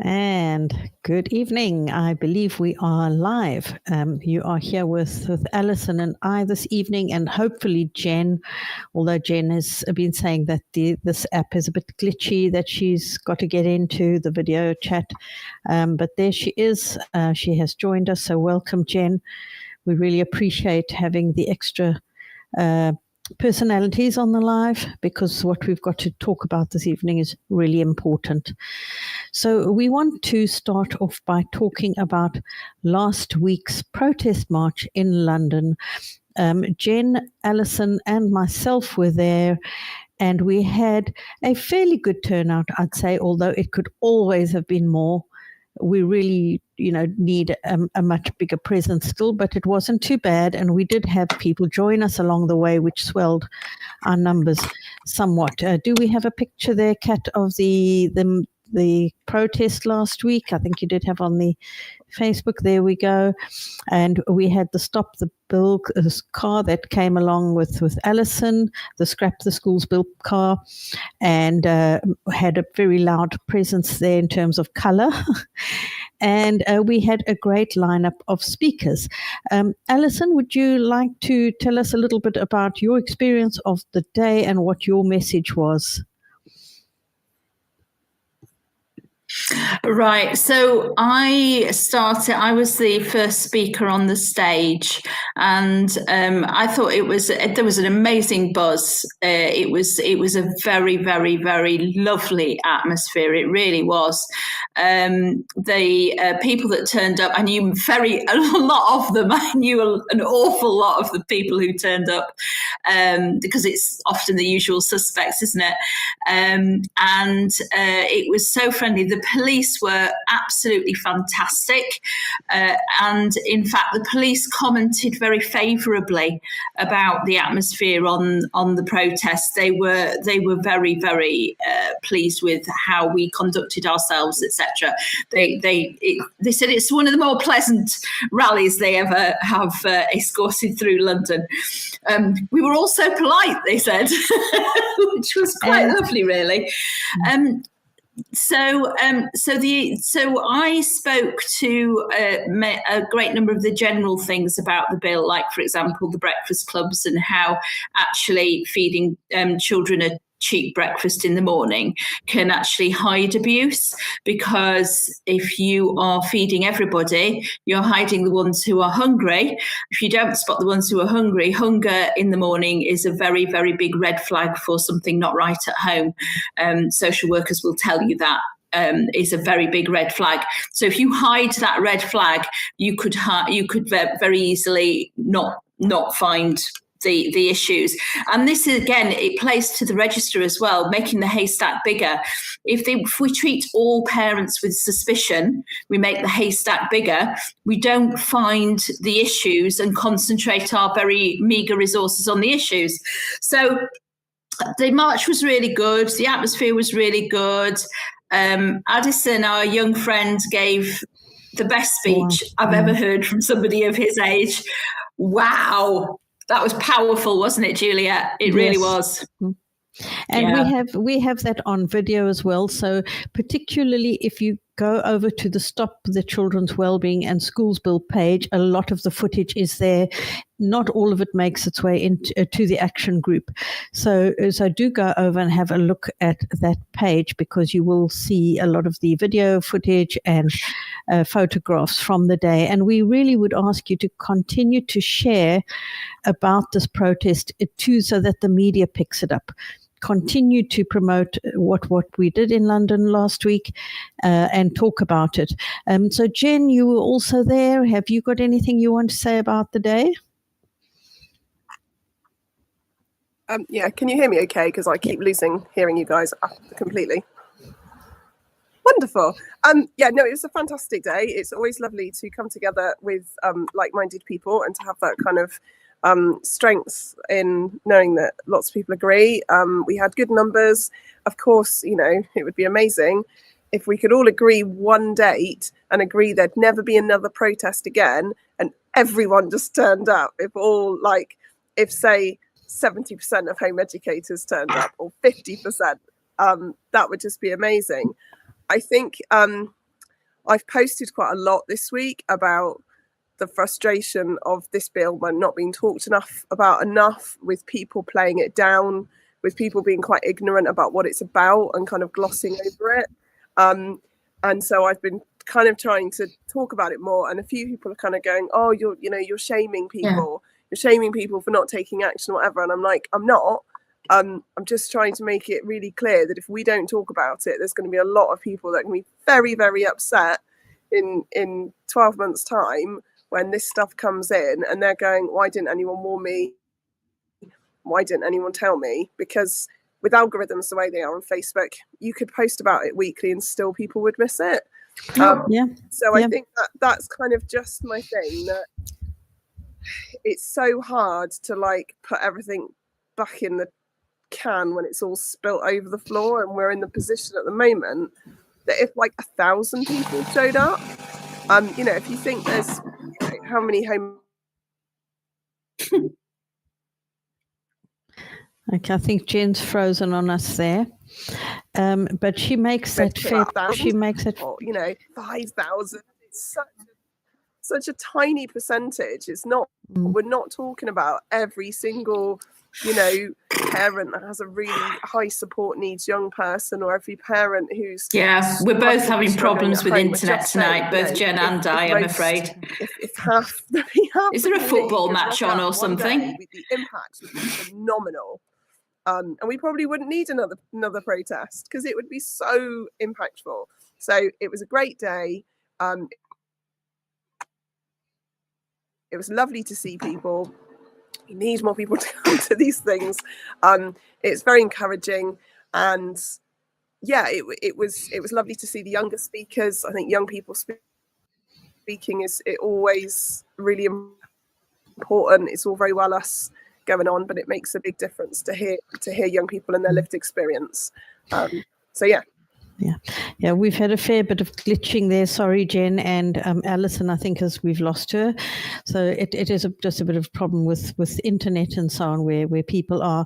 And good evening. I believe we are live. You are here with Alison and I this evening, and hopefully Jen, although Jen has been saying that this app is a bit glitchy, that she's got to get into the video chat. But there she is. She has joined us. So welcome, Jen. We really appreciate having the extra personalities on the live, because what we've got to talk about this evening is really important. So we want to start off by talking about last week's protest march in London. Jen, Alison, and myself were there, and we had a fairly good turnout, I'd say, although it could always have been more. We really, need a much bigger presence still, but it wasn't too bad. And we did have people join us along the way, which swelled our numbers somewhat. Do we have a picture there, Kat, of the protest last week? I think you did have on the Facebook. There we go. And we had the Stop the Bill car that came along with Alison, the Scrap the Schools Bill car, and had a very loud presence there in terms of colour. And we had a great lineup of speakers. Alison, would you like to tell us a little bit about your experience of the day and what your message was? Right. So I was the first speaker on the stage, and I thought there was an amazing buzz. It was a very, very, very lovely atmosphere. It really was. The people that turned up, I knew a lot of them. I knew an awful lot of the people who turned up, because it's often the usual suspects, isn't it? And it was so friendly. The police were absolutely fantastic, and in fact the police commented very favourably about the atmosphere on the protest. They were very, very pleased with how we conducted ourselves, etc. They said it's one of the more pleasant rallies they ever have escorted through London. We were also polite, they said, which was quite lovely, really. So I spoke to a great number of the general things about the bill, like, for example, the breakfast clubs and how actually feeding children a cheap breakfast in the morning can actually hide abuse, because if you are feeding everybody, you're hiding the ones who are hungry. If you don't spot the ones who are hungry, hunger in the morning is a very, very big red flag for something not right at home. Social workers will tell you that. Is a very big red flag. So if you hide that red flag, you could very easily not find the issues. And this is, again, it plays to the register as well, making the haystack bigger. If we treat all parents with suspicion, we make the haystack bigger, we don't find the issues and concentrate our very meagre resources on the issues. So the march was really good. The atmosphere was really good. Addison, our young friend, gave the best speech I've ever heard from somebody of his age. Wow. That was powerful, wasn't it, Juliet? It really was. And we have that on video as well. So particularly if you go over to the Stop the Children's Wellbeing and Schools Bill page, a lot of the footage is there. Not all of it makes its way into to the action group. So do go over and have a look at that page, because you will see a lot of the video footage and photographs from the day. And we really would ask you to continue to share about this protest too, so that the media picks it up. Continue to promote what we did in London last week, and talk about it. So Jen, you were also there. Have you got anything you want to say about the day? Yeah, can you hear me okay? Because I keep losing hearing you guys completely. Wonderful. Yeah, no, it was a fantastic day. It's always lovely to come together with like-minded people and to have that kind of strength in knowing that lots of people agree. We had good numbers. Of course, it would be amazing if we could all agree one date and agree there'd never be another protest again, and everyone just turned up. If say 70% of home educators turned up, or 50%, that would just be amazing. I think I've posted quite a lot this week about the frustration of this bill not being talked enough, with people playing it down, with people being quite ignorant about what it's about and kind of glossing over it. And so I've been kind of trying to talk about it more. And a few people are kind of going, oh, you're shaming people. You're shaming people for not taking action or whatever. And I'm like, I'm not. I'm just trying to make it really clear that if we don't talk about it, there's going to be a lot of people that can be very, very upset in 12 months' time when this stuff comes in and they're going, why didn't anyone warn me? Why didn't anyone tell me? Because with algorithms the way they are on Facebook, you could post about it weekly and still people would miss it. So I think that's kind of just my thing, that it's so hard to like put everything back in the can when it's all spilt over the floor. And we're in the position at the moment that if like 1,000 people showed up, if you think there's how many home. Okay, I think Jen's frozen on us there, but she makes that fair. She makes it, 5,000. It's such a tiny percentage. It's not. We're not talking about every single, parent that has a really high support needs young person, or every parent who's. Yeah, we're both having problems with internet tonight, both Jen and I, I'm afraid. If half is there a football match on or something? The impact would be phenomenal. And we probably wouldn't need another protest because it would be so impactful. So it was a great day. It was lovely to see people. We need more people to come to these things. It's very encouraging, and it was lovely to see the younger speakers. I think young people speaking is always really important. It's all very well us going on, but it makes a big difference to hear young people and their lived experience. Yeah, we've had a fair bit of glitching there. Sorry, Jen, and Alison, I think we've lost her. So it is just a bit of a problem with internet and so on where people are.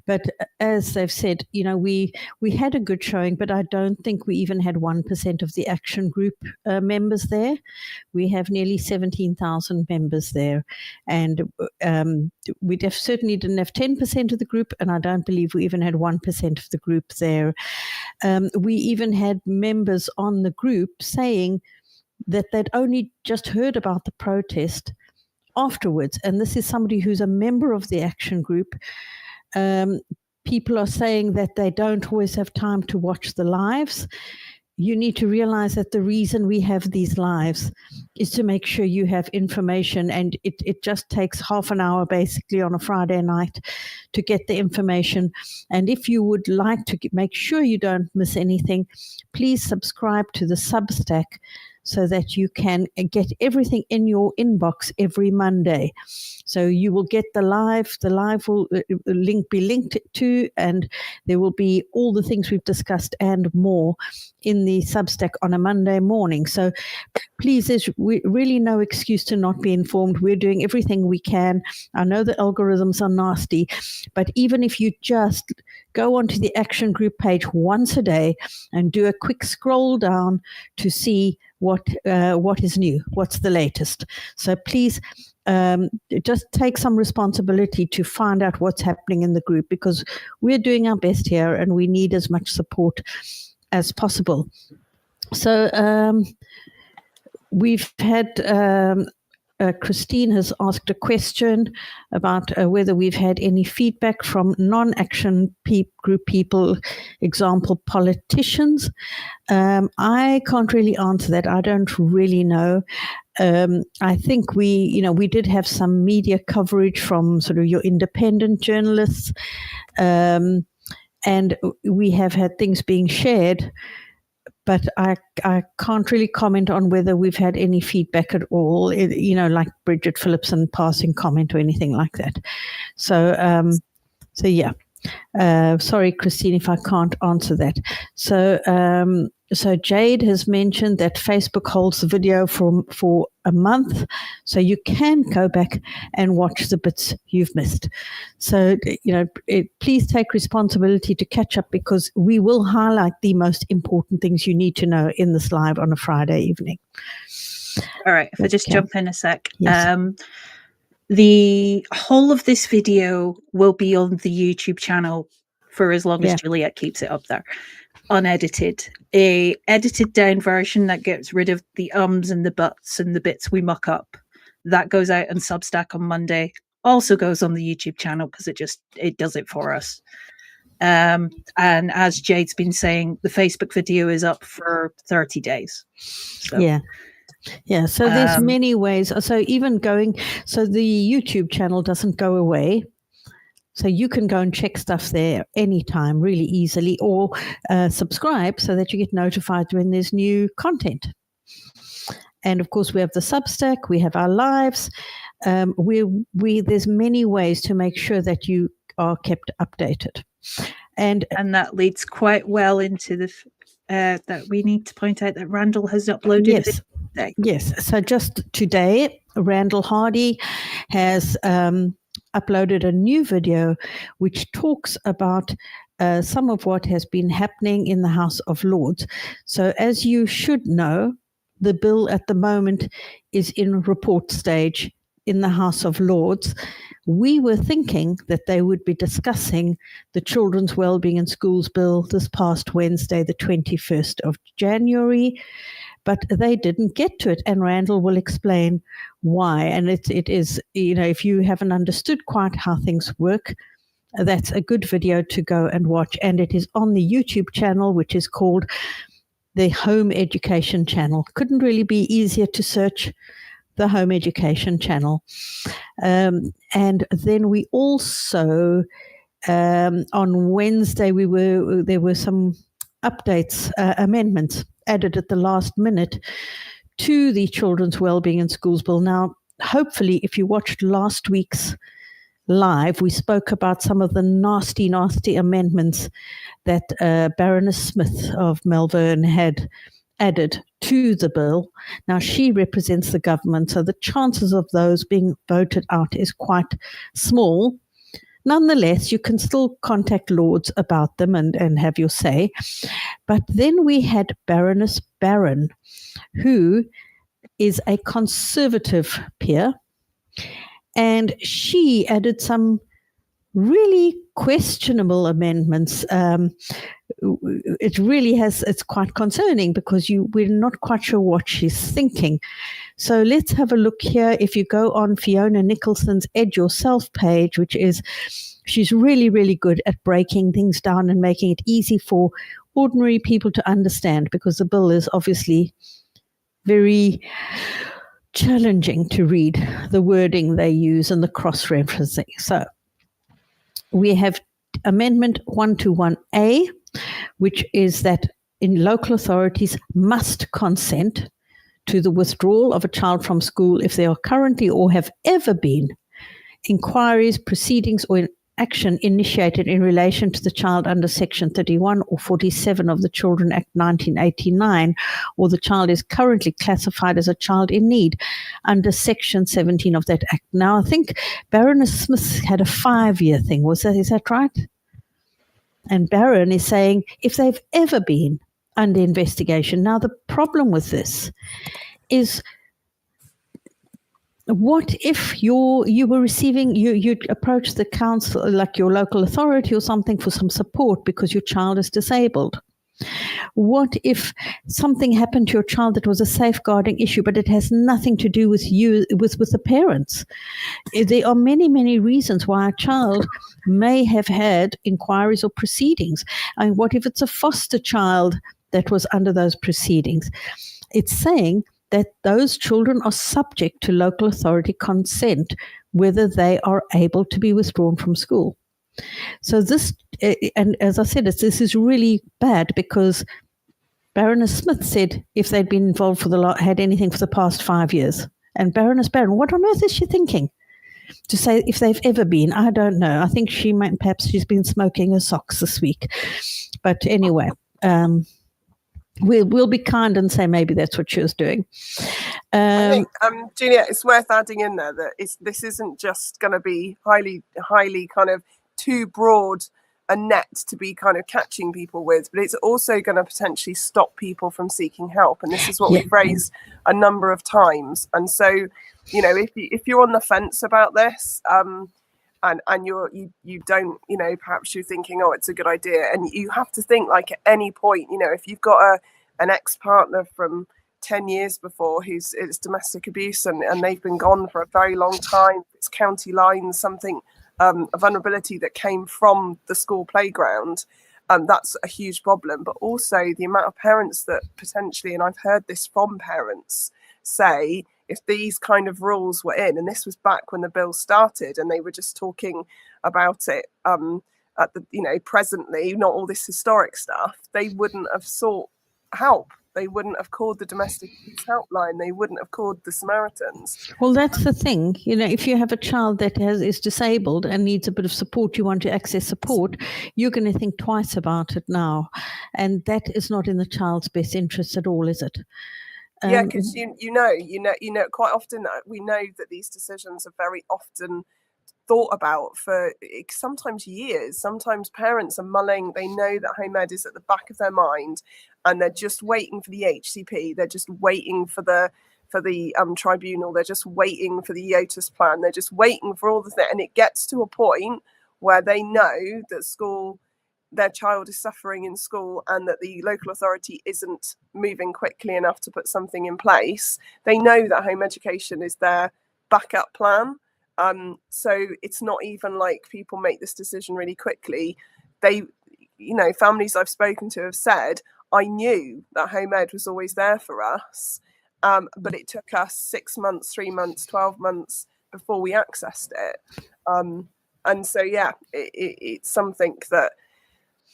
But as they've said, we had a good showing, but I don't think we even had 1% of the action group members there. We have nearly 17,000 members there, and we certainly didn't have 10% of the group, and I don't believe we even had 1% of the group there. We even had members on the group saying that they'd only just heard about the protest afterwards, and this is somebody who's a member of the action group. People are saying that they don't always have time to watch the lives. You need to realize that the reason we have these lives is to make sure you have information, and it just takes half an hour basically on a Friday night to get the information. And if you would like to make sure you don't miss anything, please subscribe to the Substack so that you can get everything in your inbox every Monday. So you will get the live. The live will be linked to, and there will be all the things we've discussed and more in the Substack on a Monday morning. So please, there's really no excuse to not be informed. We're doing everything we can. I know the algorithms are nasty, but even if you just go onto the action group page once a day and do a quick scroll down to see what is new, what's the latest. So please just take some responsibility to find out what's happening in the group, because we're doing our best here and we need as much support as possible. So we've had Christine has asked a question about whether we've had any feedback from non-action group people, example, politicians. I can't really answer that. I don't really know. I think we did have some media coverage from sort of your independent journalists, and we have had things being shared, but I can't really comment on whether we've had any feedback at all, like Bridget Phillipson passing comment or anything like that. So yeah. Sorry, Christine, if I can't answer that. So Jade has mentioned that Facebook holds the video for a month, so you can go back and watch the bits you've missed. So, please take responsibility to catch up, because we will highlight the most important things you need to know in this live on a Friday evening. All right, if I just jump in a sec. Yes. The whole of this video will be on the YouTube channel for as long as Juliet keeps it up there, unedited. A edited down version that gets rid of the ums and the buts and the bits we muck up, that goes out on Substack on Monday, also goes on the YouTube channel because it does it for us. And as Jade's been saying, the Facebook video is up for 30 days. So. Yeah, so there's many ways. So so the YouTube channel doesn't go away. So you can go and check stuff there anytime, really easily, or subscribe so that you get notified when there's new content. And of course, we have the Substack, we have our lives. There's many ways to make sure that you are kept updated. And that leads quite well into the that we need to point out that Randall has uploaded. Yes. Yes. So just today, Randall Hardy has uploaded a new video which talks about some of what has been happening in the House of Lords. So as you should know, the bill at the moment is in report stage in the House of Lords. We were thinking that they would be discussing the Children's Wellbeing in Schools bill this past Wednesday, the 21st of January, but they didn't get to it, and Randall will explain why. And it is, if you haven't understood quite how things work, that's a good video to go and watch. And it is on the YouTube channel, which is called the Home Education Channel. Couldn't really be easier to search, the Home Education Channel. And then we also, on Wednesday, there were some updates, amendments added at the last minute to the Children's Wellbeing in Schools bill. Now, hopefully, if you watched last week's live, we spoke about some of the nasty, nasty amendments that Baroness Smith of Melbourne had added to the bill. Now, she represents the government, so the chances of those being voted out is quite small. Nonetheless, you can still contact Lords about them and have your say. But then we had Baroness Barron, who is a Conservative peer, and she added some really questionable amendments. It's quite concerning because we're not quite sure what she's thinking. So let's have a look here. If you go on Fiona Nicholson's Ed Yourself page, she's really, really good at breaking things down and making it easy for ordinary people to understand, because the bill is obviously very challenging to read, the wording they use and the cross-referencing. So we have Amendment 121A, which is that in local authorities must consent to the withdrawal of a child from school if there are currently or have ever been inquiries, proceedings, or action initiated in relation to the child under Section 31 or 47 of the Children Act 1989, or the child is currently classified as a child in need under Section 17 of that Act. Now, I think Baroness Smith had a 5-year thing. Is that right? And Baron is saying if they've ever been under investigation. Now, the problem with this is, what if you were receiving, you'd approach the council, like your local authority or something, for some support because your child is disabled? What if something happened to your child that was a safeguarding issue, but it has nothing to do with you, with the parents? There are many, many reasons why a child may have had inquiries or proceedings. And what if it's a foster child that was under those proceedings? It's saying that those children are subject to local authority consent, whether they are able to be withdrawn from school. So this, and as I said, this is really bad, because Baroness Smith said if they'd been involved had anything for the past 5 years. And Baroness Barron, what on earth is she thinking? to say if they've ever been. I don't know. I think perhaps she's been smoking her socks this week. But anyway, we'll be kind and say maybe that's what she was doing. I think, Juliet, it's worth adding in there that this isn't just going to be highly kind of too broad a net to be kind of catching people with, but it's also going to potentially stop people from seeking help. And this is what we've raised a number of times. And so, you know, if you're on the fence about this, and you don't, you know, perhaps you're thinking, oh, it's a good idea, and you have to think, like, at any point, you know, if you've got an ex-partner from 10 years before it's domestic abuse and they've been gone for a very long time, it's county lines, something, a vulnerability that came from the school playground, that's a huge problem. But also the amount of parents that potentially, and I've heard this from parents, say if these kind of rules were in, and this was back when the bill started and they were just talking about it at the, you know, presently, not all this historic stuff, they wouldn't have sought help. They wouldn't have called the domestic abuse helpline. They wouldn't have called the Samaritans. Well, that's the thing. You know, if you have a child that is disabled and needs a bit of support, you want to access support, you're going to think twice about it now. And that is not in the child's best interest at all, is it? Yeah, because you know, quite often we know that these decisions are very often thought about for sometimes years. Sometimes parents are mulling, they know that home ed is at the back of their mind and they're just waiting for the HCP, they're just waiting for the tribunal, they're just waiting for the EOTUS plan, they're just waiting for all the things, and it gets to a point where they know that their child is suffering in school and that the local authority isn't moving quickly enough to put something in place. They know that home education is their backup plan. So it's not even like people make this decision really quickly. They, you know, families I've spoken to have said, I knew that home ed was always there for us, but it took us 6 months, 3 months, 12 months before we accessed it. And so, yeah, it's something that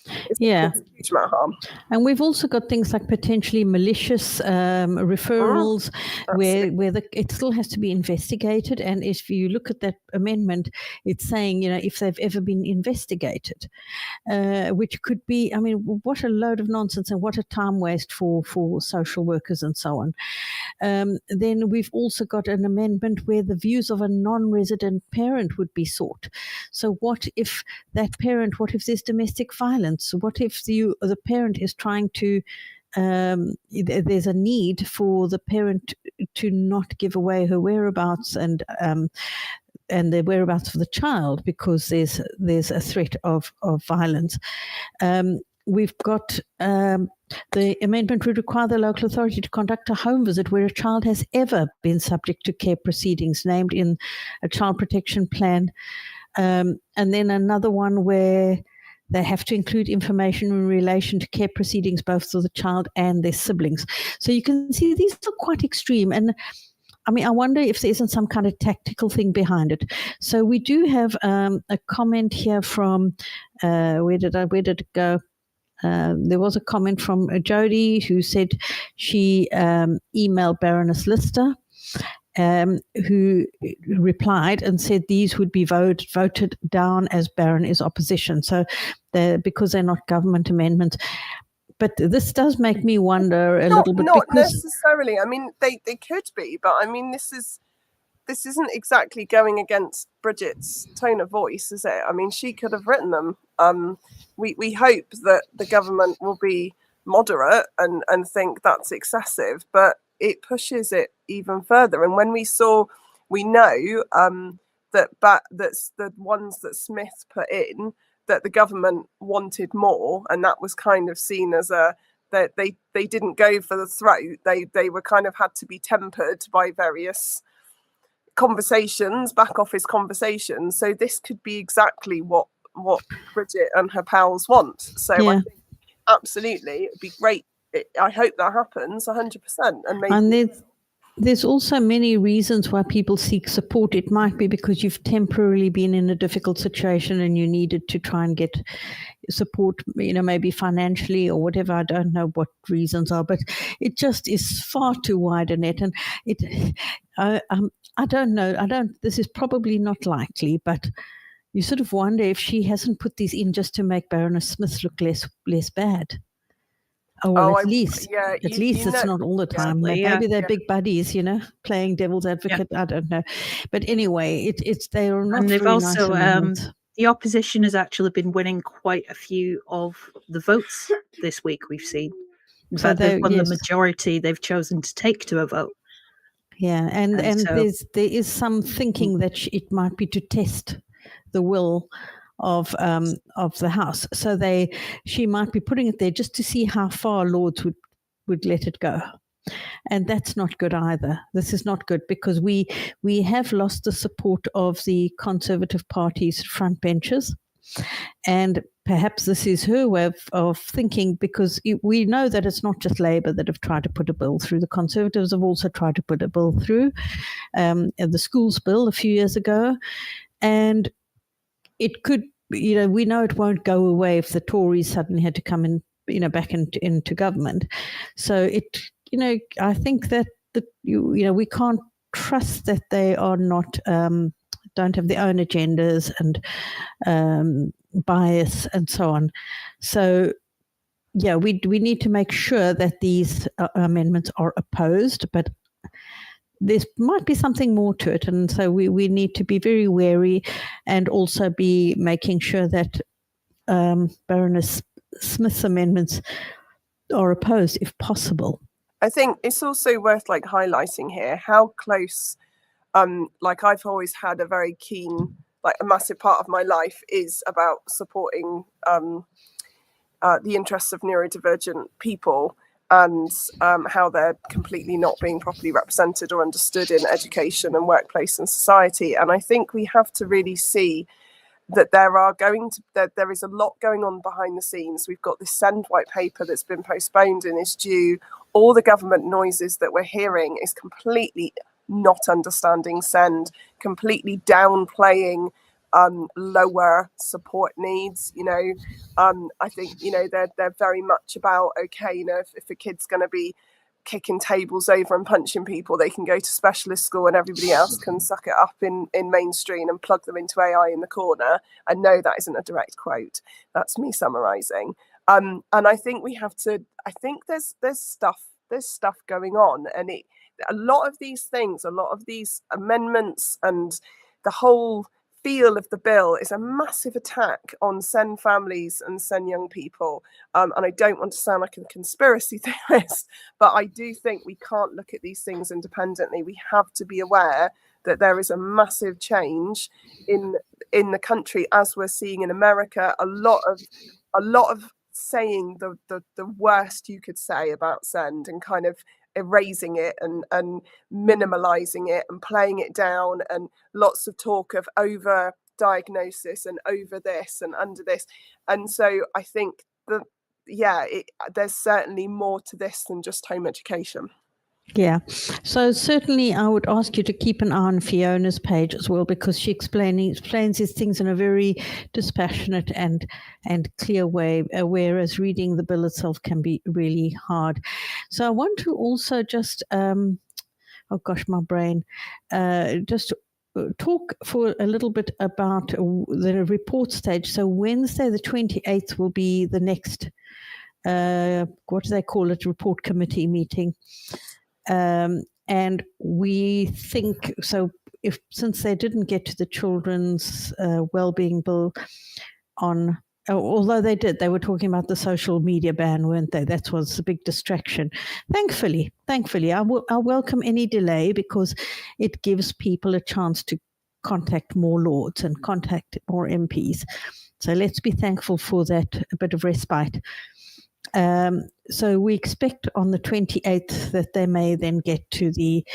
it's a huge amount of harm. And we've also got things like potentially malicious referrals where it still has to be investigated. And if you look at that amendment, it's saying, you know, if they've ever been investigated, which could be, I mean, what a load of nonsense and what a time waste for social workers and so on. Then we've also got an amendment where the views of a non-resident parent would be sought. So what if there's domestic violence? What if the parent is trying to, there's a need for the parent to not give away her whereabouts and the whereabouts of the child because there's a threat of violence. We've got the amendment would require the local authority to conduct a home visit where a child has ever been subject to care proceedings named in a child protection plan. And then another one where they have to include information in relation to care proceedings, both for the child and their siblings. So you can see these are quite extreme. And I mean, I wonder if there isn't some kind of tactical thing behind it. So we do have a comment here from, where did it go? There was a comment from Jodie who said she emailed Baroness Lister, who replied and said these would be voted down as Baron is opposition. So because they're not government amendments. But this does make me wonder a little bit. Not necessarily. I mean, they could be, but I mean, this isn't exactly going against Bridget's tone of voice, is it? I mean, she could have written them. We hope that the government will be moderate and think that's excessive, but it pushes it even further. And when we know that's the ones that Smith put in, that the government wanted more, and that was kind of seen as that they didn't go for the throat. They were kind of had to be tempered by various conversations, back office conversations. So this could be exactly what Bridget and her pals want. So I think absolutely it'd be great. I hope that happens 100%. And there's also many reasons why people seek support. It might be because you've temporarily been in a difficult situation and you needed to try and get support, you know, maybe financially or whatever. I don't know what reasons are, but it just is far too wide a net. And I don't know. This is probably not likely, but you sort of wonder if she hasn't put these in just to make Baroness Smith look less bad. Oh, well, at least it's not all the time. Maybe they're big buddies, playing devil's advocate. I don't know. But anyway, they are not very also, nice. The opposition has actually been winning quite a few of the votes this week, we've seen. In fact, they've won the majority they've chosen to take to a vote. Yeah, and there is some thinking that it might be to test the will of the House. So she might be putting it there just to see how far Lords would let it go. And that's not good either. This is not good because we have lost the support of the Conservative Party's front benches. And perhaps this is her way of thinking, because we know that it's not just Labour that have tried to put a bill through. The Conservatives have also tried to put a bill through, the schools bill a few years ago. And it could, we know it won't go away if the Tories suddenly had to come in, back into government. So I think that we can't trust that they are not don't have their own agendas and bias and so on. So we need to make sure that these amendments are opposed, but there might be something more to it, and so we need to be very wary and also be making sure that Baroness Smith's amendments are opposed if possible. I think it's also worth highlighting here how close, I've always had a very keen, a massive part of my life is about supporting the interests of neurodivergent people and how they're completely not being properly represented or understood in education and workplace and society. And I think we have to really see that there is a lot going on behind the scenes. We've got this SEND white paper that's been postponed and is due. All the government noises that we're hearing is completely not understanding SEND, completely downplaying lower support needs. I think they're very much about, okay, if a kid's going to be kicking tables over and punching people, they can go to specialist school and everybody else can suck it up in mainstream and plug them into AI in the corner. And no, that isn't a direct quote. That's me summarizing. And I think we have to, I think there's stuff going on, and a lot of these things, a lot of these amendments and the whole feel of the bill is a massive attack on SEN families and SEN young people. And I don't want to sound like a conspiracy theorist, but I do think we can't look at these things independently. We have to be aware that there is a massive change in the country, as we're seeing in America. A lot of saying the worst you could say about SEND and kind of erasing it and minimalizing it and playing it down, and lots of talk of over diagnosis and over this and under this. And so I think there's certainly more to this than just home education. Yeah, so certainly I would ask you to keep an eye on Fiona's page as well, because she explains these things in a very dispassionate and clear way, whereas reading the bill itself can be really hard. So I want to also just, oh gosh, my brain, just talk for a little bit about the report stage. So Wednesday the 28th will be the next, what do they call it, report committee meeting. And we think, so since they didn't get to the children's wellbeing bill on, although they did, they were talking about the social media ban, weren't they? That was a big distraction. Thankfully, I welcome any delay, because it gives people a chance to contact more Lords and contact more MPs. So let's be thankful for that, a bit of respite. So we expect on the 28th that they may then get to the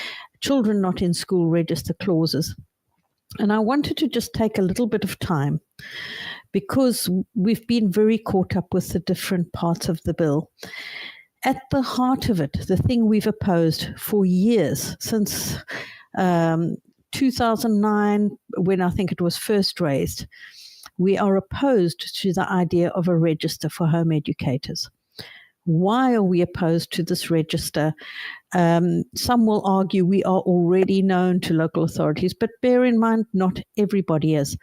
children not in school register clauses. And I wanted to just take a little bit of time, because we've been very caught up with the different parts of the bill. At the heart of it, the thing we've opposed for years, since 2009, when I think it was first raised, we are opposed to the idea of a register for home educators. Why are we opposed to this register? Some will argue we are already known to local authorities, but bear in mind, not everybody is.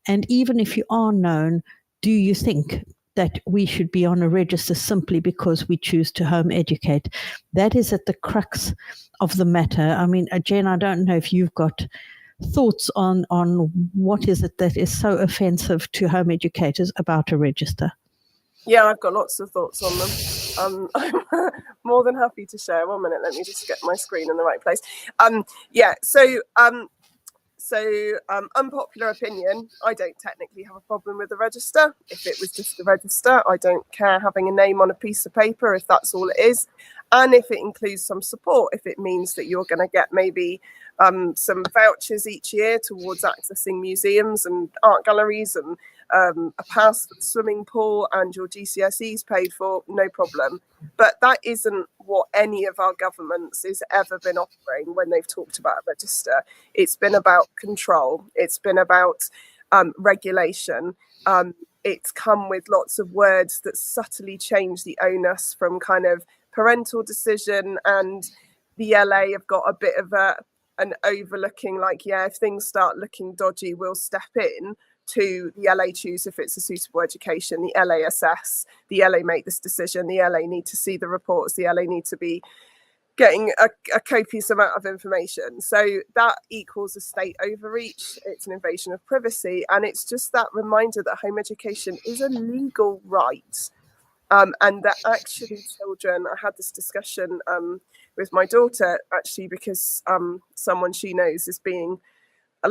And even if you are known, do you think that we should be on a register simply because we choose to home educate? That is at the crux of the matter. I mean, Jen, I don't know if you've got thoughts on what is it that is so offensive to home educators about a register. Yeah, I've got lots of thoughts on them. I'm more than happy to share. 1 minute, let me just get my screen in the right place. Unpopular opinion, I don't technically have a problem with the register. If it was just the register, I don't care having a name on a piece of paper if that's all it is. And if it includes some support, if it means that you're going to get maybe some vouchers each year towards accessing museums and art galleries and a pass for the swimming pool and your GCSEs paid for, no problem. But that isn't what any of our governments has ever been offering when they've talked about a register. It's been about control. It's been about regulation. It's come with lots of words that subtly change the onus from kind of parental decision, and the LA have got a bit of an overlooking, like, yeah, if things start looking dodgy, we'll step in, to the LA choose if it's a suitable education, the LA assess, the LA make this decision, the LA need to see the reports, the LA need to be getting a copious amount of information. So that equals a state overreach. It's an invasion of privacy. And it's just that reminder that home education is a legal right. And that actually children, I had this discussion with my daughter, actually, because someone she knows is being a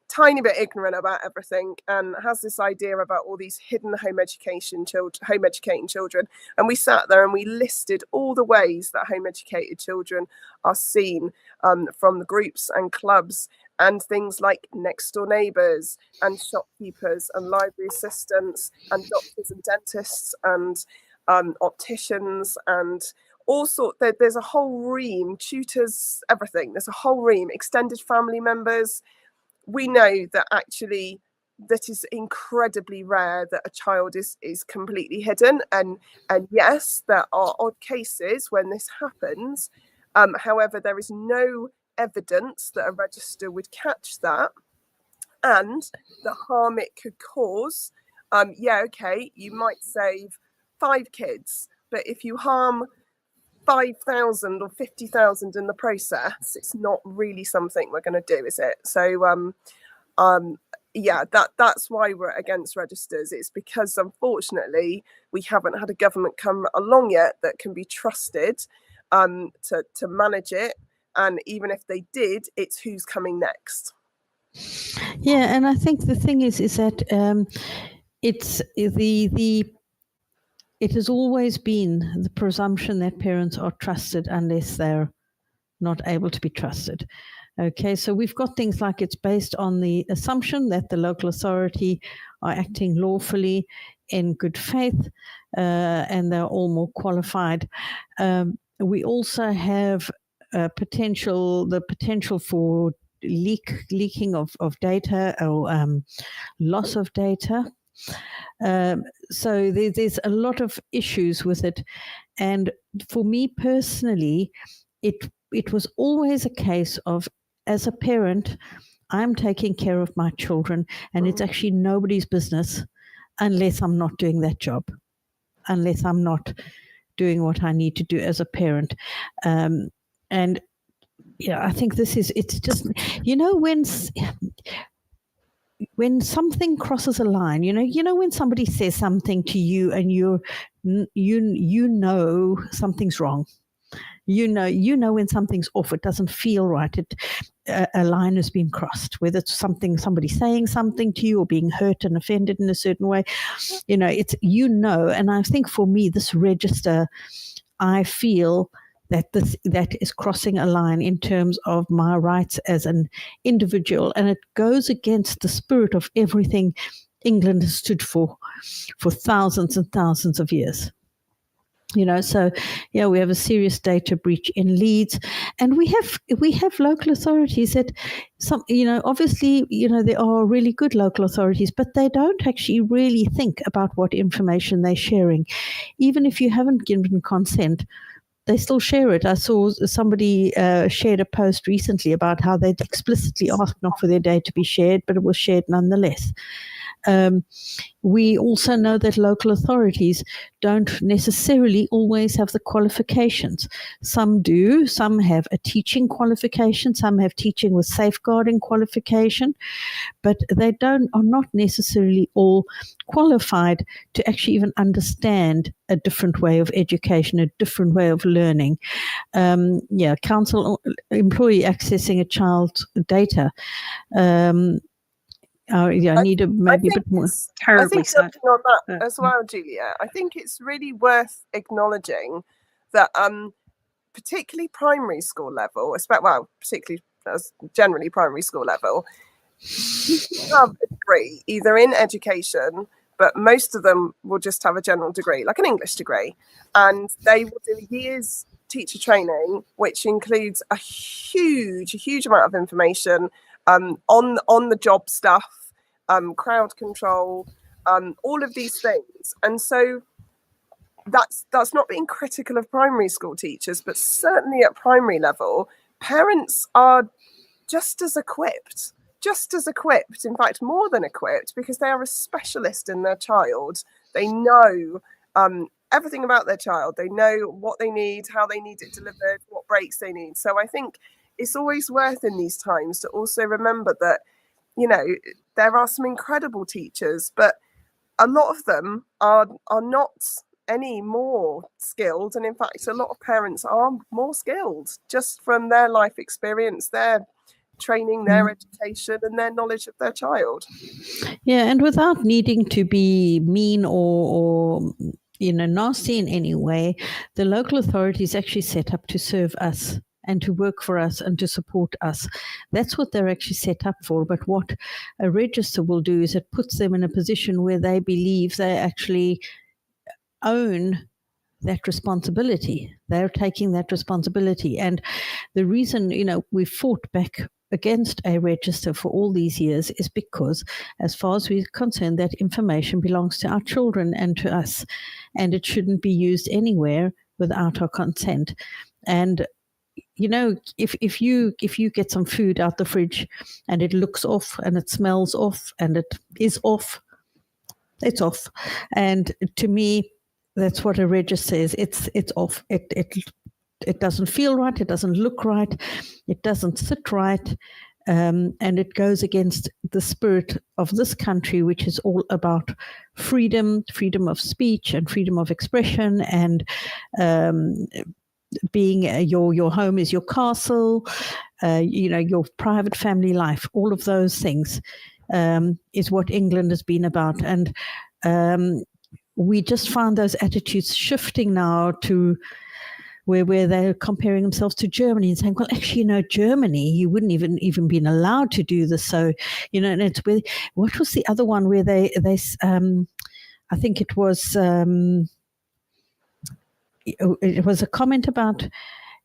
tiny bit ignorant about everything and has this idea about all these hidden home educating children. And we sat there and we listed all the ways that home educated children are seen from the groups and clubs, and things like next door neighbours and shopkeepers and library assistants and doctors and dentists and opticians and all sorts. There's a whole ream, tutors, everything. There's a whole ream, extended family members. We know that actually that is incredibly rare that a child is completely hidden. And yes, there are odd cases when this happens. However, there is no evidence that a register would catch that, and the harm it could cause. You might save 5 kids, but if you harm 5,000 or 50,000 in the process, it's not really something we're going to do, is it? So that's why we're against registers. It's because unfortunately we haven't had a government come along yet that can be trusted to manage it, and even if they did, it's who's coming next. Yeah, and I think the thing is that it has always been the presumption that parents are trusted unless they're not able to be trusted. Okay, so we've got things like it's based on the assumption that the local authority are acting lawfully in good faith, and they're all more qualified. We also have the potential for leaking of data or loss of data. So there's a lot of issues with it. And for me personally, it was always a case of, as a parent, I'm taking care of my children, and it's actually nobody's business unless I'm not doing that job, unless I'm not doing what I need to do as a parent. And yeah, I think it's just, when something crosses a line, when somebody says something to you and you know something's wrong. You know when something's off, it doesn't feel right. A line has been crossed, whether it's somebody saying something to you or being hurt and offended in a certain way. And I think for me, this register, I feel that is crossing a line in terms of my rights as an individual, and it goes against the spirit of everything England has stood for thousands and thousands of years. So yeah, we have a serious data breach in Leeds, and we have local authorities that obviously there are really good local authorities, but they don't actually really think about what information they're sharing. Even if you haven't given consent, they still share it. I saw somebody shared a post recently about how they'd explicitly asked not for their data to be shared, but it was shared nonetheless. We also know that local authorities don't necessarily always have the qualifications. Some do. Some have a teaching qualification. Some have teaching with safeguarding qualification, but they are not necessarily all qualified to actually even understand a different way of education, a different way of learning. Council employee accessing a child's data. I need a bit more. Terribly sad. On that as well, Julia, I think it's really worth acknowledging that, particularly primary school level, particularly generally primary school level, you have a degree either in education, but most of them will just have a general degree, like an English degree, and they will do years teacher training, which includes a huge amount of information on the job stuff. Crowd control, all of these things. And so that's not being critical of primary school teachers, but certainly at primary level, parents are just as equipped, in fact, more than equipped, because they are a specialist in their child. They know everything about their child. They know what they need, how they need it delivered, what breaks they need. So I think it's always worth in these times to also remember that, there are some incredible teachers, but a lot of them are not any more skilled. And in fact, a lot of parents are more skilled just from their life experience, their training, their education, and their knowledge of their child. Yeah, and without needing to be mean or nasty in any way, the local authorities actually set up to serve us and to work for us and to support us. That's what they're actually set up for. But what a register will do is it puts them in a position where they believe they actually own that responsibility. They're taking that responsibility. And the reason, we fought back against a register for all these years is because, as far as we're concerned, that information belongs to our children and to us, and it shouldn't be used anywhere without our consent. And if you get some food out the fridge and it looks off and it smells off and it is off, it's off. And to me, that's what a register is. It's off. It doesn't feel right. It doesn't look right. It doesn't sit right. And it goes against the spirit of this country, which is all about freedom of speech and freedom of expression, and being your home is your castle, your private family life. All of those things is what England has been about. And we just found those attitudes shifting now to where they're comparing themselves to Germany and saying, well, actually, Germany, you wouldn't even been allowed to do this. So, and it's where, what was the other one where they I think it was a comment about,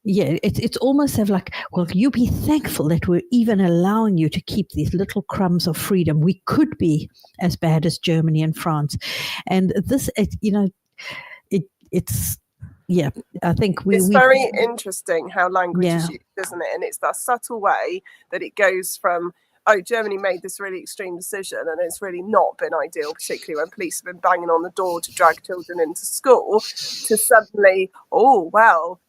it's almost like, well, you be thankful that we're even allowing you to keep these little crumbs of freedom. We could be as bad as Germany and France. And this, it's, yeah, I think it's very interesting how language is used, isn't it? And it's that subtle way that it goes from, oh, Germany made this really extreme decision and it's really not been ideal, particularly when police have been banging on the door to drag children into school, to suddenly, oh, well,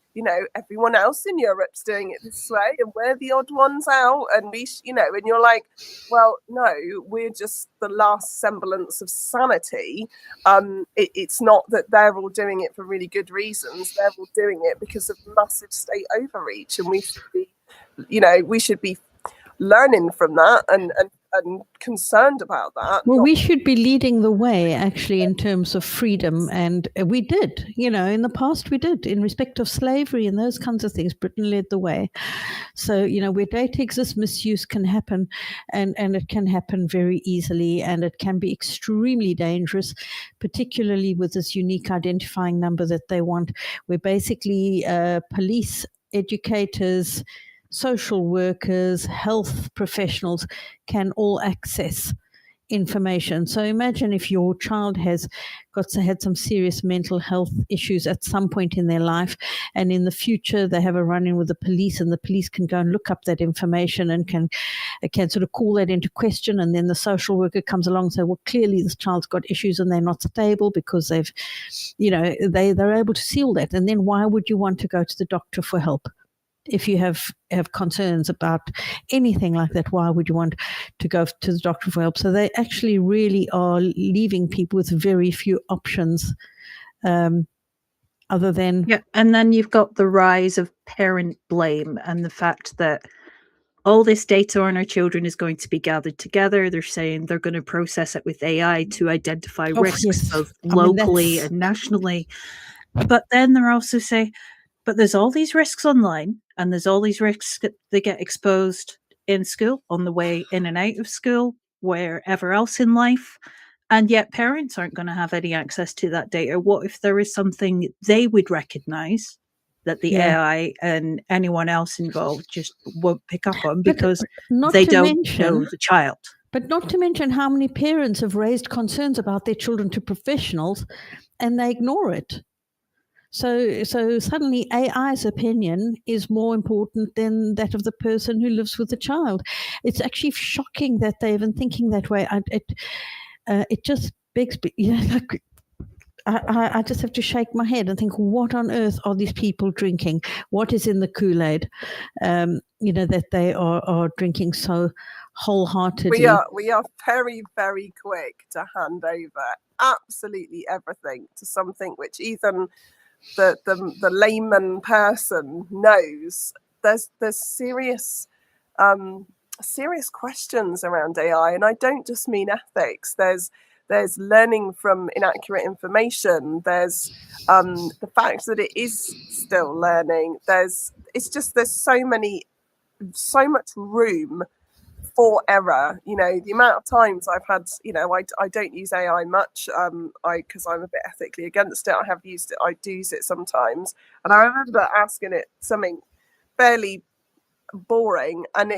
everyone else in Europe's doing it this way and we're the odd ones out. And we, and you're like, well, no, we're just the last semblance of sanity. It's not that they're all doing it for really good reasons. They're all doing it because of massive state overreach. And we should be learning from that and and concerned about that. Well, we should be leading the way, actually, in terms of freedom. And we did, in the past we did, in respect of slavery and those kinds of things. Britain led the way. So, where data exists, misuse can happen, and it can happen very easily, and it can be extremely dangerous, particularly with this unique identifying number that they want, where basically police, educators, social workers, health professionals can all access information. So imagine if your child had some serious mental health issues at some point in their life, and in the future they have a run-in with the police, and the police can go and look up that information and can sort of call that into question, and then the social worker comes along and say, well, clearly this child's got issues and they're not stable because they're able to see all that. And then why would you want to go to the doctor for help? If you have concerns about anything like that, why would you want to go to the doctor for help? So they actually really are leaving people with very few options other than... Yeah, and then you've got the rise of parent blame and the fact that all this data on our children is going to be gathered together. They're saying they're going to process it with AI to identify risks both locally and nationally. But then they're also saying, but there's all these risks online, and there's all these risks that they get exposed in school, on the way in and out of school, wherever else in life. And yet parents aren't going to have any access to that data. What if there is something they would recognize that the AI and anyone else involved just won't pick up on because they don't know the child? But not to mention how many parents have raised concerns about their children to professionals and they ignore it. So suddenly AI's opinion is more important than that of the person who lives with the child. It's actually shocking that they're even thinking that way. It just begs, I just have to shake my head and think, what on earth are these people drinking? What is in the Kool-Aid? That they are drinking so wholeheartedly. We are very, very quick to hand over absolutely everything to something which even the layman person knows. There's serious questions around AI, and I don't just mean ethics. There's learning from inaccurate information. There's the fact that it is still learning. There's so much room for error. The amount of times I've had, I don't use AI much, because I'm a bit ethically against it. I have used it, I do use it sometimes, and I remember asking it something fairly boring, and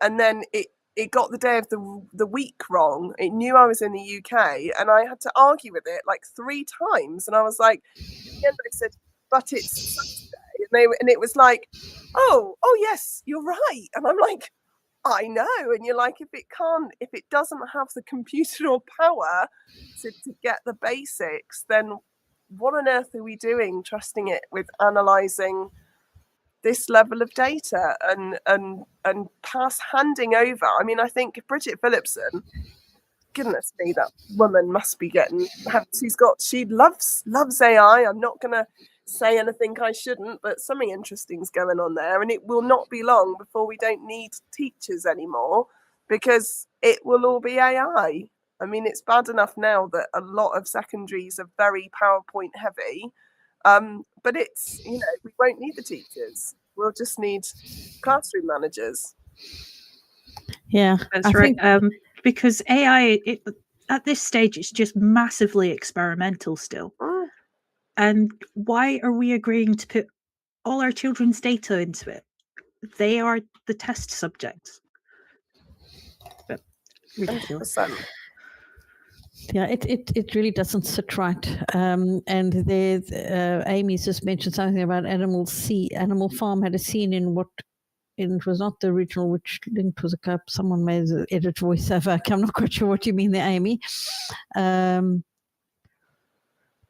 then it got the day of the week wrong. It knew I was in the UK, and I had to argue with it like 3 times, and I was like, at the end I said, but it's Saturday, and it was like, oh yes, you're right, and I'm like, I know. And you're like, if it doesn't have the computational power to get the basics, then what on earth are we doing trusting it with analysing this level of data and handing over? I mean, I think Bridget Phillipson, goodness me, that woman must be she loves AI. I'm not gonna say anything I shouldn't, but something interesting's going on there, and it will not be long before we don't need teachers anymore because it will all be AI. I mean, it's bad enough now that a lot of secondaries are very PowerPoint heavy, but it's, we won't need the teachers. We'll just need classroom managers. Yeah, that's right. Because AI, at this stage, it's just massively experimental still. And why are we agreeing to put all our children's data into it? They are the test subjects. But ridiculous. 100%. Yeah, it really doesn't sit right. And there's Amy's just mentioned something about Animal Farm had a scene in it was not the original, which linked was a cup. Someone made the edit voiceover. I'm not quite sure what you mean there, Amy.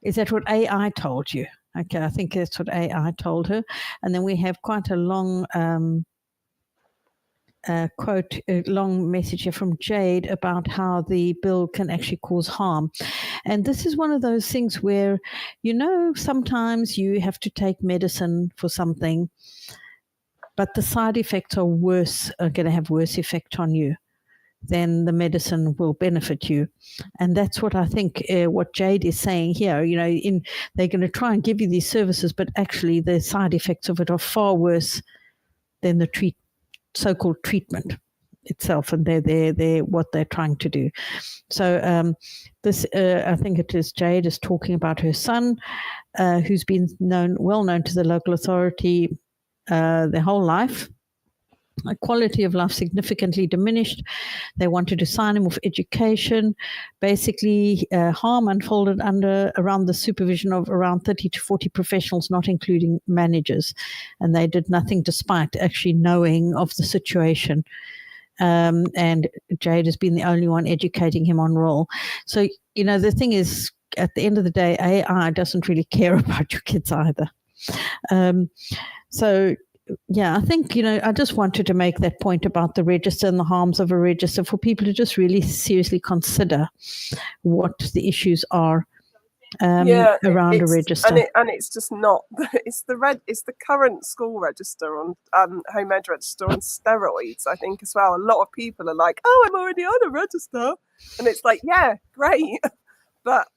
Is that what AI told you? Okay, I think that's what AI told her. And then we have quite a long quote, a long message here from Jade about how the bill can actually cause harm. And this is one of those things where, sometimes you have to take medicine for something, but the side effects are going to have worse effect on you. then the medicine will benefit you. And that's what I think what Jade is saying here. You know, they're going to try and give you these services, but actually the side effects of it are far worse than the so-called treatment itself, and they're what they're trying to do. So this, I think it is Jade is talking about her son, who's been well known to the local authority their whole life. Quality of life significantly diminished. They wanted to sign him off education. Basically, harm unfolded around the supervision of around 30 to 40 professionals, not including managers. And they did nothing despite actually knowing of the situation. And Jade has been the only one educating him on role. So, you know, the thing is, at the end of the day, AI doesn't really care about your kids either. So, yeah, I think, you know, I just wanted to make that point about the register and the harms of a register for people to just really seriously consider what the issues are around a register. And it's just not, it's the current school register on home ed register on steroids, I think, as well. A lot of people are like, oh, I'm already on a register. And it's like, yeah, great. But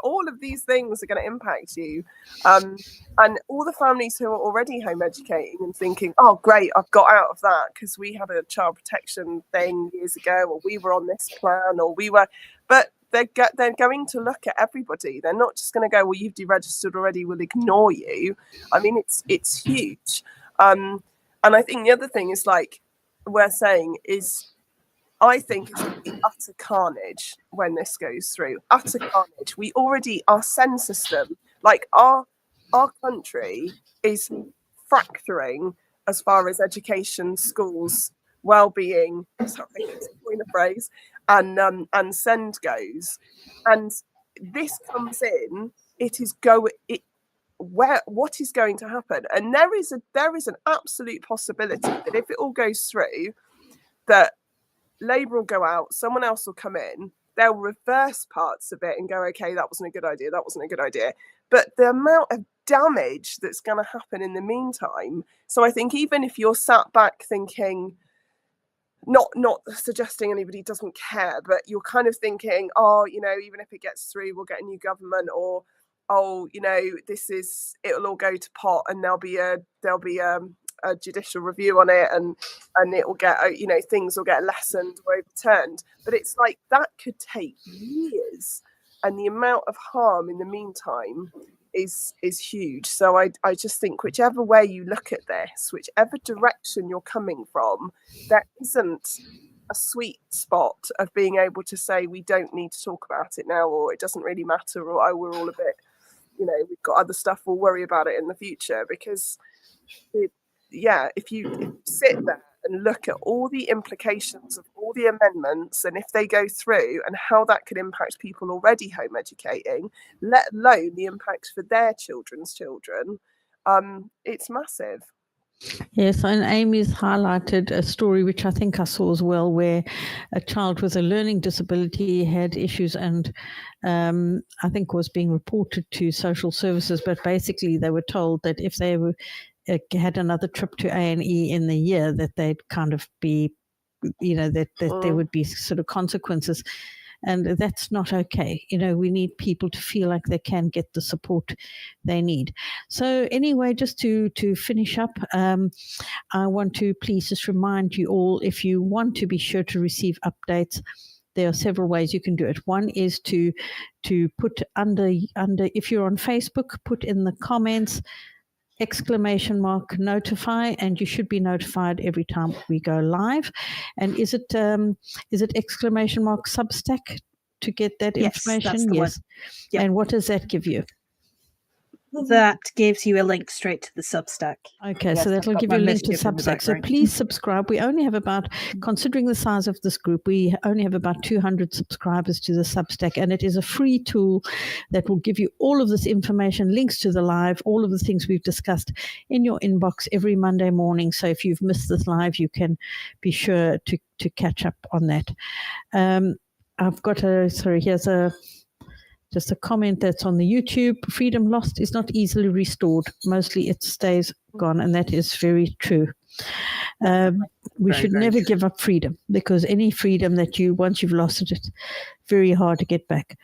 all of these things are going to impact you. And all the families who are already home educating and thinking, oh, great, I've got out of that because we had a child protection thing years ago, or we were on this plan, or we were, but they're going to look at everybody. They're not just going to go, well, you've deregistered already, we'll ignore you. I mean, it's huge. And I think the other thing is, like we're saying, is I think it's going to be utter carnage when this goes through. Utter carnage. We already, our SEND system, like our country is fracturing as far as education, schools, well-being, sorry, it's a point of phrase, and SEND goes. And this comes in, what is going to happen? And there is an absolute possibility that if it all goes through, that Labour will go out, someone else will come in, they'll reverse parts of it and go, okay, that wasn't a good idea, that wasn't a good idea. But the amount of damage that's going to happen in the meantime, so I think even if you're sat back thinking, not suggesting anybody doesn't care, but you're kind of thinking, oh, you know, even if it gets through, we'll get a new government, or, oh, you know, it'll all go to pot and there'll be a judicial review on it, and it will get, you know, things will get lessened or overturned. But it's like that could take years, and the amount of harm in the meantime is huge. So I just think whichever way you look at this, whichever direction you're coming from, there isn't a sweet spot of being able to say we don't need to talk about it now, or it doesn't really matter, or oh, we're all a bit, you know, we've got other stuff, we'll worry about it in the future. Because if you sit there and look at all the implications of all the amendments, and if they go through, and how that could impact people already home educating, let alone the impact for their children's children, it's massive. Yes, and Amy's highlighted a story which I think I saw as well, where a child with a learning disability had issues, and I think was being reported to social services, but basically they were told that if they had another trip to A&E in the year, that they'd kind of be, you know, that there would be sort of consequences. And that's not okay. You know, we need people to feel like they can get the support they need. So anyway, just to finish up, I want to please just remind you all, if you want to be sure to receive updates, there are several ways you can do it. One is to put under, if you're on Facebook, put in the comments, !notify, and you should be notified every time we go live. And is it !Substack to get that information? That's the one. Yep. And what does that give you? That gives you a link straight to the Substack. Okay, so that'll give you a link to Substack. So please subscribe. We only have about, considering the size of this group, we only have about 200 subscribers to the Substack, and it is a free tool that will give you all of this information, links to the live, all of the things we've discussed in your inbox every Monday morning. So if you've missed this live, you can be sure to catch up on that. I've got here's just a comment that's on the YouTube. Freedom lost is not easily restored. Mostly it stays gone, and that is very true. we Very, should very never true. give up freedom, because any freedom that once you've lost it, it's very hard to get back.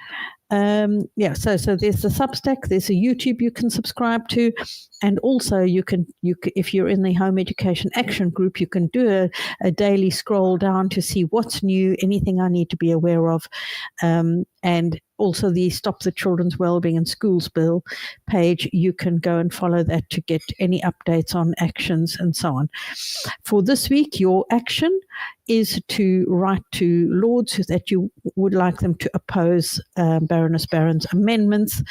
So there's the Substack, there's a YouTube you can subscribe to, and also you can if you're in the Home Education Action Group, you can do a daily scroll down to see what's new, anything I need to be aware of, and also the Stop the Children's Wellbeing in Schools bill page. You can go and follow that to get any updates on actions and so on. For this week, your action is to write to Lords that you would like them to oppose Baroness Barron's amendments,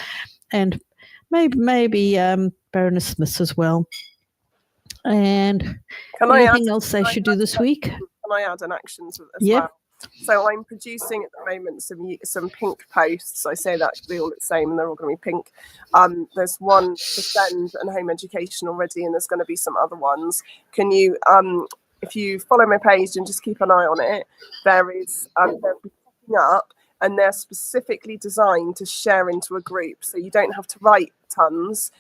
and maybe Baroness Smith's as well. And anything else they should do this week? Can I add an action as well? So I'm producing at the moment some pink posts. I say that they're all the same and they're all going to be pink. There's one for SEND and Home Education already, and there's going to be some other ones. Can you, if you follow my page and just keep an eye on it, they'll be popping up, and they're specifically designed to share into a group, so you don't have to write tons.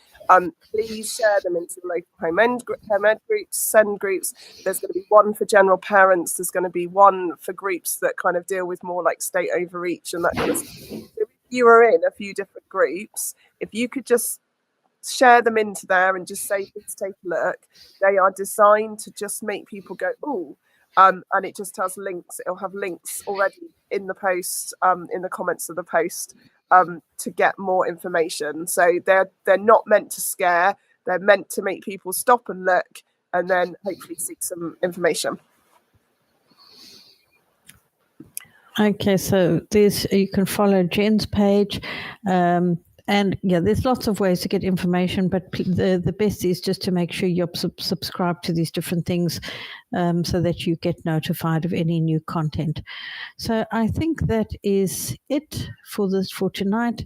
Please share them into local home ed groups, SEND groups. There's going to be one for general parents. There's going to be one for groups that kind of deal with more like state overreach and that kind of stuff. So if you are in a few different groups, if you could just share them into there and just say, please take a look. They are designed to just make people go, ooh. And it just has links. It'll have links already in the post, in the comments of the post, to get more information. So they're not meant to scare. They're meant to make people stop and look, and then hopefully seek some information. Okay, so you can follow Jen's page. And yeah, there's lots of ways to get information, but the best is just to make sure you're subscribed to these different things, so that you get notified of any new content. So I think that is it for tonight.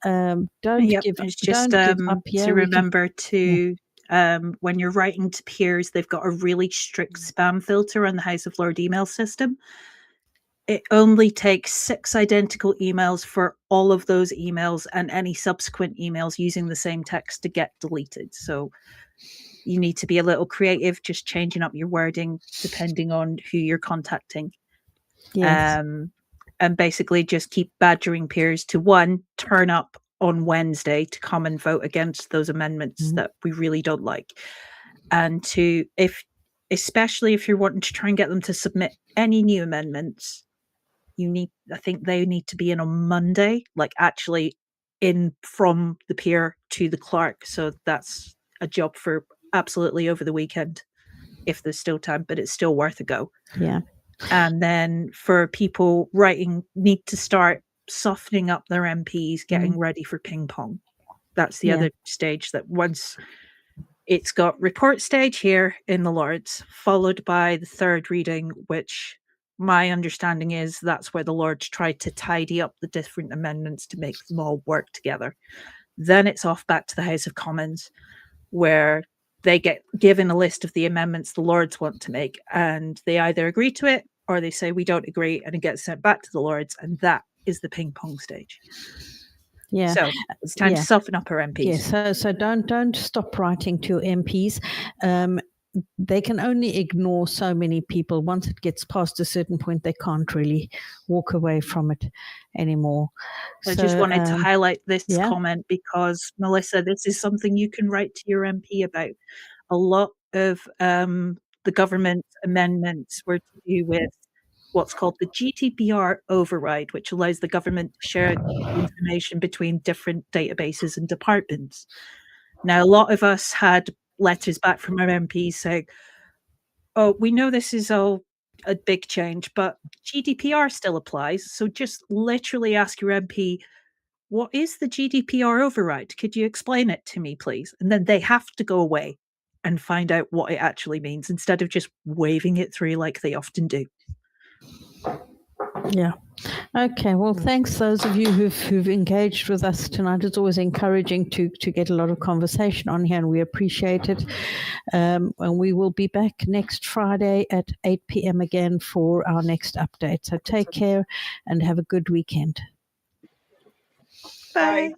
Don't give up. To remember to when you're writing to peers, they've got a really strict spam filter on the House of Lords email system. It only takes 6 identical emails for all of those emails and any subsequent emails using the same text to get deleted. So you need to be a little creative, just changing up your wording depending on who you're contacting. Yes. And basically just keep badgering peers to, 1, turn up on Wednesday to come and vote against those amendments that we really don't like. And 2, especially if you're wanting to try and get them to submit any new amendments, I think they need to be in on Monday, like actually in from the peer to the clerk. So that's a job for absolutely over the weekend if there's still time, but it's still worth a go. Yeah. And then for people writing, need to start softening up their MPs, getting ready for ping pong. That's the other stage, that once it's got report stage here in the Lords, followed by the third reading, which my understanding is that's where the Lords try to tidy up the different amendments to make them all work together. Then it's off back to the House of Commons, where they get given a list of the amendments the Lords want to make, and they either agree to it or they say we don't agree, and it gets sent back to the Lords, and that is the ping pong stage. Yeah. So it's time to soften up our MPs. Yeah. So don't stop writing to your MPs. They can only ignore so many people. Once it gets past a certain point, they can't really walk away from it anymore. I just wanted to highlight this comment because, Melissa, this is something you can write to your MP about. A lot of the government amendments were to do with what's called the GDPR override, which allows the government to share information between different databases and departments. Now, a lot of us had letters back from our MPs saying, oh, we know this is all a big change, but GDPR still applies. So just literally ask your MP, what is the GDPR override? Could you explain it to me, please? And then they have to go away and find out what it actually means instead of just waving it through like they often do. Yeah. Okay. Well, thanks those of you who've engaged with us tonight. It's always encouraging to get a lot of conversation on here, and we appreciate it. And we will be back next Friday at 8 p.m. again for our next update. So take care and have a good weekend. Bye.